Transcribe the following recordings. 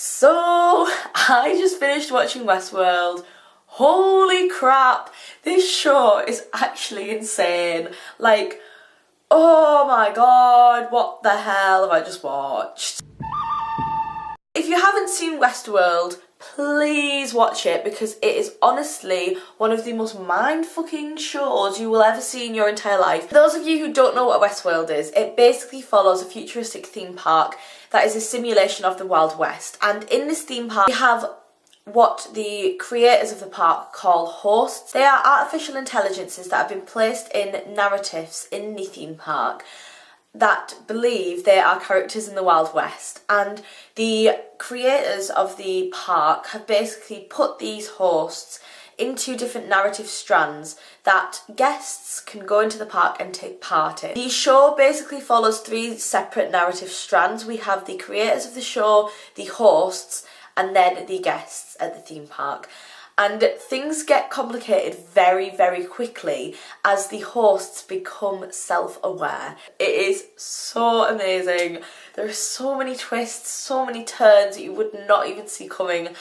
So, I just finished watching Westworld. Holy crap, this show is actually insane. Like, oh my god, what the hell have I just watched? If you haven't seen Westworld, please watch it because it is honestly one of the most mind-fucking shows you will ever see in your entire life. For those of you who don't know what Westworld is, it basically follows a futuristic theme park that is a simulation of the Wild West. And in this theme park, we have what the creators of the park call hosts. They are artificial intelligences that have been placed in narratives in the theme park that believe they are characters in the Wild West, and the creators of the park have basically put these hosts into different narrative strands that guests can go into the park and take part in. The show basically follows three separate narrative strands. We have the creators of the show, the hosts, and then the guests at the theme park. And things get complicated very, very quickly as the hosts become self-aware. It is so amazing. There are so many twists, so many turns that you would not even see coming.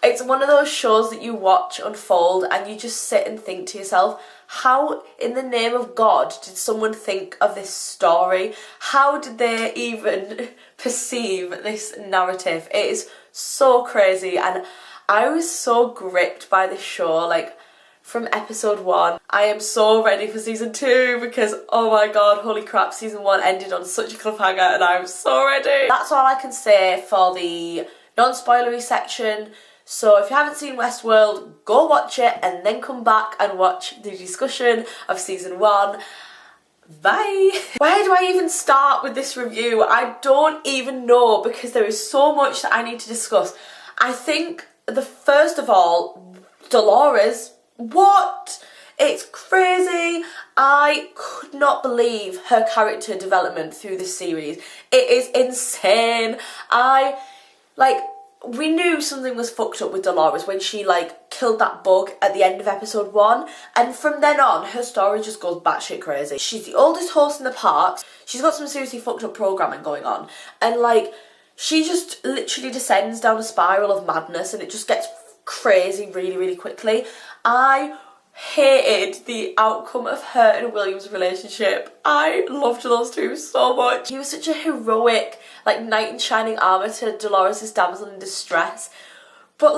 It's one of those shows that you watch unfold and you just sit and think to yourself, how in the name of God did someone think of this story? How did they even perceive this narrative? It is so crazy, and I was so gripped by this show, like, from episode 1. I am so ready for season 2 because, oh my god, holy crap, season 1 ended on such a cliffhanger and I'm so ready. That's all I can say for the non-spoilery section. So if you haven't seen Westworld, go watch it and then come back and watch the discussion of season 1. Bye! Where do I even start with this review? I don't even know because there is so much that I need to discuss. I think first of all, Dolores, what? It's crazy. I could not believe her character development through this series. It is insane. We knew something was fucked up with Dolores when she, killed that bug at the end of episode 1. And from then on, her story just goes batshit crazy. She's the oldest host in the parks. She's got some seriously fucked up programming going on. And, she just literally descends down a spiral of madness and it just gets crazy really, really quickly. I hated the outcome of her and William's relationship. I loved those two so much. He was such a heroic, knight in shining armour to Dolores' damsel in distress. But,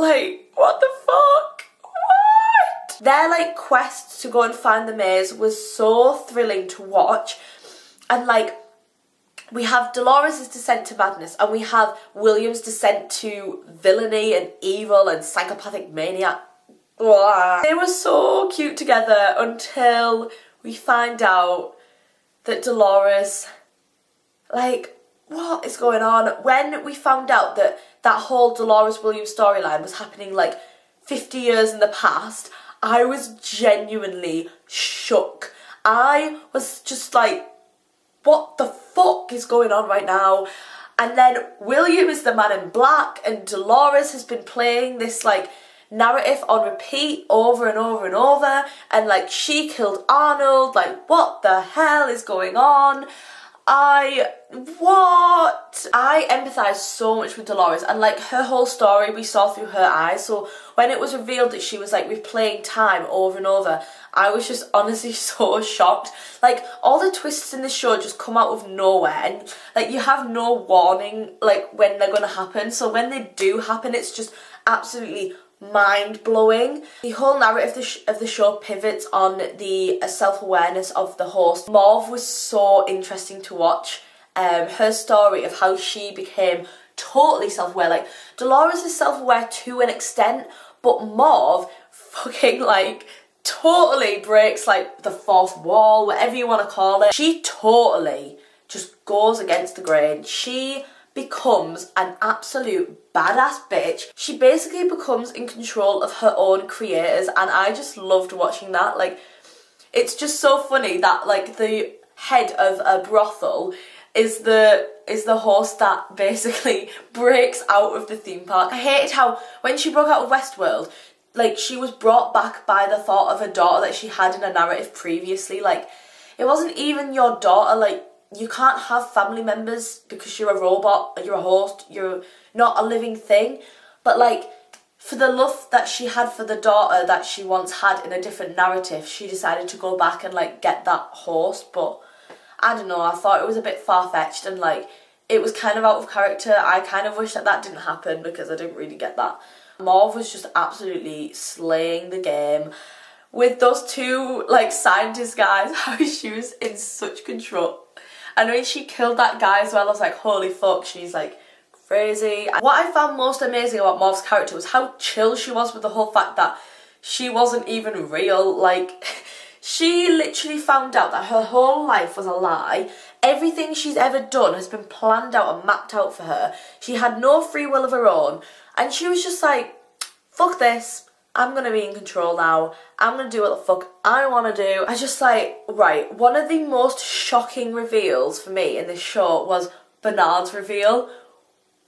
what the fuck? What? Their, quest to go and find the maze was so thrilling to watch. And, we have Dolores' descent to madness and we have William's descent to villainy and evil and psychopathic maniac. Blah. They were so cute together until we find out that Dolores, what is going on? When we found out that that whole Dolores-Williams storyline was happening 50 years in the past, I was genuinely shook. I was just what the fuck is going on right now? And then William is the man in black and Dolores has been playing this narrative on repeat over and over and over, and she killed Arnold. What the hell is going on? I empathise so much with Dolores, and her whole story we saw through her eyes. So when it was revealed that she was replaying time over and over, I was just honestly so shocked. All the twists in the show just come out of nowhere, and you have no warning when they're gonna happen. So when they do happen, it's just absolutely mind-blowing. The whole narrative of the show pivots on the self-awareness of the host. Mauve was so interesting to watch. Her story of how she became totally self-aware. Dolores is self-aware to an extent, but Mauve fucking totally breaks the fourth wall, whatever you want to call it. She totally just goes against the grain. She becomes an absolute badass bitch. She basically becomes in control of her own creators, and I just loved watching that. It's just so funny that the head of a brothel is the host that basically breaks out of the theme park. I hated how when she broke out of Westworld, she was brought back by the thought of a daughter that she had in a narrative previously. It wasn't even your daughter, you can't have family members because you're a robot, you're a host, you're not a living thing. But like, for the love that she had for the daughter that she once had in a different narrative, she decided to go back and like get that host. But I don't know, I thought it was a bit far-fetched and like it was kind of out of character. I kind of wish that that didn't happen because I didn't really get that. Mauve was just absolutely slaying the game with those two like scientist guys. How she was in such control. I know she killed that guy as well. I was like, holy fuck, she's like crazy. What I found most amazing about Mauve's character was how chill she was with the whole fact that she wasn't even real. Like, she literally found out that her whole life was a lie. Everything she's ever done has been planned out and mapped out for her. She had no free will of her own. And she was just like, fuck this. I'm going to be in control now. I'm going to do what the fuck I want to do. I just like, right, one of the most shocking reveals for me in this show was Bernard's reveal.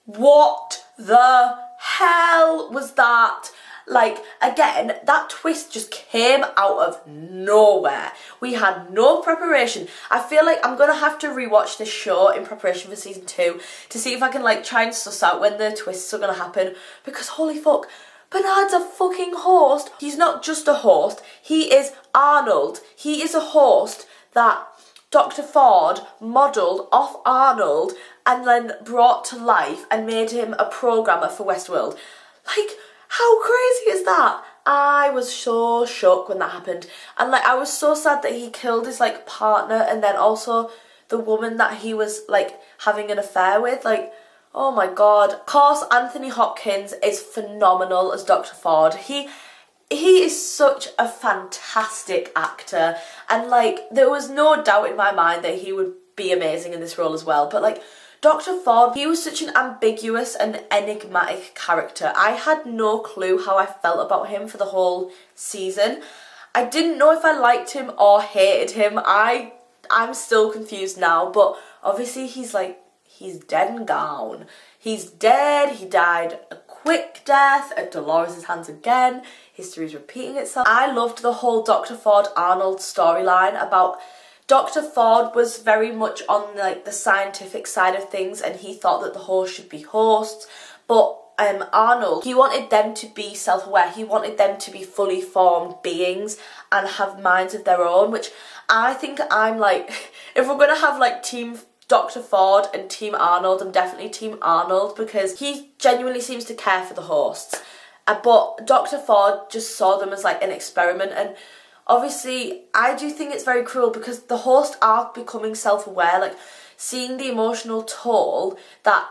What the hell was that? Like, again, that twist just came out of nowhere. We had no preparation. I feel like I'm gonna have to rewatch this show in preparation for season 2 to see if I can like try and suss out when the twists are gonna happen, because holy fuck, Bernard's a fucking host. He's not just a host, he is Arnold. He is a host that Dr. Ford modelled off Arnold and then brought to life and made him a programmer for Westworld. Like, how crazy is that? I was so shook when that happened. And like, I was so sad that he killed his like partner and then also the woman that he was like having an affair with. Like, oh my god. Of course, Anthony Hopkins is phenomenal as Dr. Ford. He is such a fantastic actor, and like there was no doubt in my mind that he would be amazing in this role as well. But like Dr. Ford, he was such an ambiguous and enigmatic character. I had no clue how I felt about him for the whole season. I didn't know if I liked him or hated him. I'm still confused now, but obviously he's dead and gone. He's dead. He died a quick death at Dolores' hands again. History's repeating itself. I loved the whole Dr. Ford Arnold storyline about Dr. Ford was very much on like the scientific side of things, and he thought that the hosts should be hosts, but Arnold, he wanted them to be self-aware. He wanted them to be fully formed beings and have minds of their own, which I think I'm like, if we're gonna have like team Dr. Ford and Team Arnold, I'm definitely Team Arnold because he genuinely seems to care for the hosts. But Dr. Ford just saw them as like an experiment, and obviously I do think it's very cruel because the hosts are becoming self-aware, like seeing the emotional toll that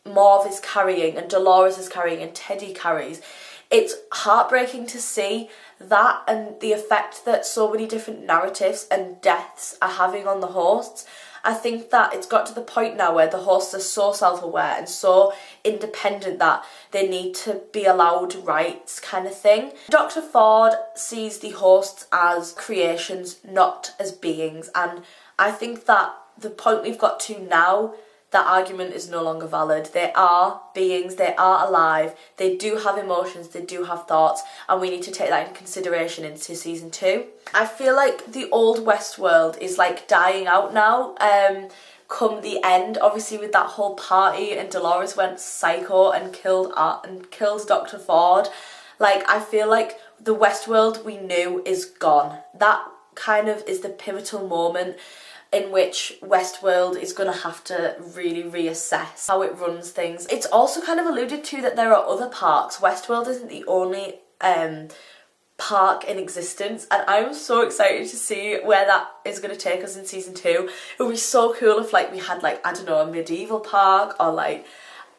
Mauve is carrying and Dolores is carrying and Teddy carries. It's heartbreaking to see that and the effect that so many different narratives and deaths are having on the hosts. I think that it's got to the point now where the hosts are so self-aware and so independent that they need to be allowed rights kind of thing. Dr. Ford sees the hosts as creations, not as beings, and I think that the point we've got to now, that argument is no longer valid. They are beings, they are alive, they do have emotions, they do have thoughts, and we need to take that into consideration into season 2. I feel like the old Westworld is like dying out now, come the end, obviously with that whole party and Dolores went psycho and killed Dr. Ford. Like, I feel like the Westworld we knew is gone. That kind of is the pivotal moment in which Westworld is going to have to really reassess how it runs things. It's also kind of alluded to that there are other parks. Westworld isn't the only park in existence, and I'm so excited to see where that is going to take us in season 2. It would be so cool if like we had like, I don't know, a medieval park, or like,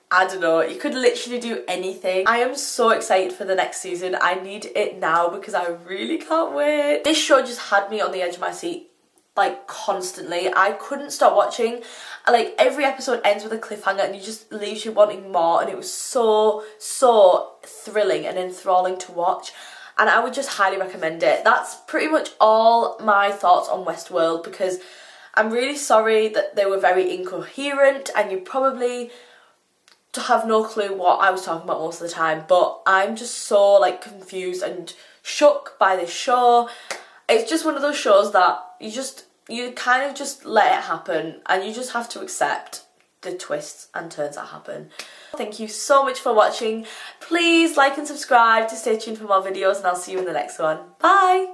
I don't know, you could literally do anything. I am so excited for the next season. I need it now because I really can't wait. This show just had me on the edge of my seat like constantly. I couldn't stop watching. Like, every episode ends with a cliffhanger and you just leaves you wanting more, and it was so thrilling and enthralling to watch, and I would just highly recommend it. That's pretty much all my thoughts on Westworld, because I'm really sorry that they were very incoherent and you probably have no clue what I was talking about most of the time, but I'm just so like confused and shook by this show. It's just one of those shows that you kind of just let it happen, and you just have to accept the twists and turns that happen. Thank you so much for watching. Please like and subscribe to stay tuned for more videos, and I'll see you in the next one. Bye!